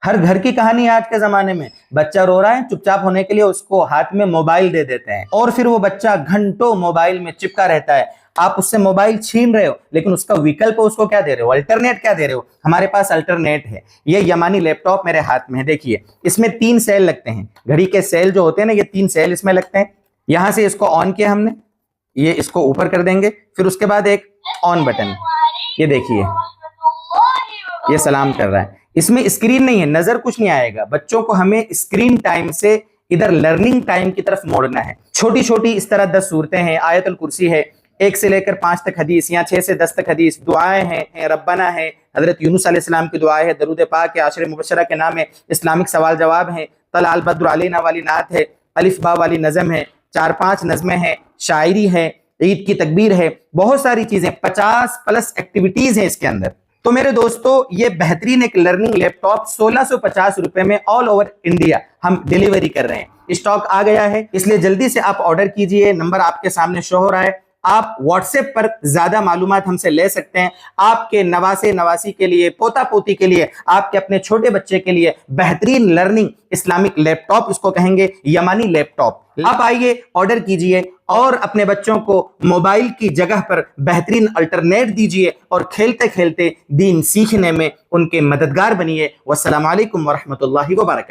ہر گھر کی کہانی آج کے زمانے میں، بچہ رو رہا ہے، چپ چاپ ہونے کے لیے اس کو ہاتھ میں موبائل دے دیتے ہیں اور پھر وہ بچہ گھنٹوں موبائل میں چپکا رہتا ہے۔ آپ اس سے موبائل چھین رہے ہو لیکن اس کا وکلپ اس کو کیا دے رہے ہو؟ الٹرنیٹ کیا دے رہے ہو؟ ہمارے پاس الٹرنیٹ ہے۔ یہ یمانی لیپ ٹاپ میرے ہاتھ میں ہے، دیکھیے اس میں 3 سیل لگتے ہیں، گھڑی کے سیل جو ہوتے ہیں نا، یہ 3 سیل اس میں لگتے ہیں۔ یہاں سے اس کو آن کیا ہم نے، یہ اس کو اوپر کر دیں گے، پھر اس کے بعد ایک آن بٹن، یہ دیکھیے یہ سلام کر رہا ہے۔ اس میں اسکرین نہیں ہے، نظر کچھ نہیں آئے گا۔ بچوں کو ہمیں اسکرین ٹائم سے ادھر لرننگ ٹائم کی طرف موڑنا ہے۔ چھوٹی چھوٹی اس طرح 10 صورتیں ہیں، آیت الکرسی ہے، 1 سے لے کر 5 تک حدیث یا 6 سے 10 تک حدیث، دعائیں ہیں، ربنا ہے، حضرت یونس علیہ السلام کی دعائیں ہے، درود پاک ہے، عاشر مبشرہ کے نام ہے، اسلامک سوال جواب ہیں، طلع البدر علینا والی نعت ہے، الف با والی نظم ہے، 4-5 نظمیں ہیں، شاعری ہے، عید کی تکبیر ہے، بہت ساری چیزیں، 50+ ایکٹیویٹیز ہیں اس کے اندر۔ تو میرے دوستو، یہ بہترین ایک لرننگ لیپ ٹاپ 1650 روپے میں آل اوور انڈیا ہم ڈیلیوری کر رہے ہیں۔ اسٹاک آ گیا ہے، اس لیے جلدی سے آپ آرڈر کیجئے، نمبر آپ کے سامنے شو ہو رہا ہے۔ آپ واٹس ایپ پر زیادہ معلومات ہم سے لے سکتے ہیں۔ آپ کے نواسے نواسی کے لیے، پوتا پوتی کے لیے، آپ کے اپنے چھوٹے بچے کے لیے بہترین لرننگ اسلامک لیپ ٹاپ اس کو کہیں گے، یمانی لیپ ٹاپ۔ آپ آئیے، آرڈر کیجئے اور اپنے بچوں کو موبائل کی جگہ پر بہترین الٹرنیٹ دیجئے اور کھیلتے کھیلتے دین سیکھنے میں ان کے مددگار بنیے۔ والسلام علیکم ورحمۃ اللہ وبرکاتہ۔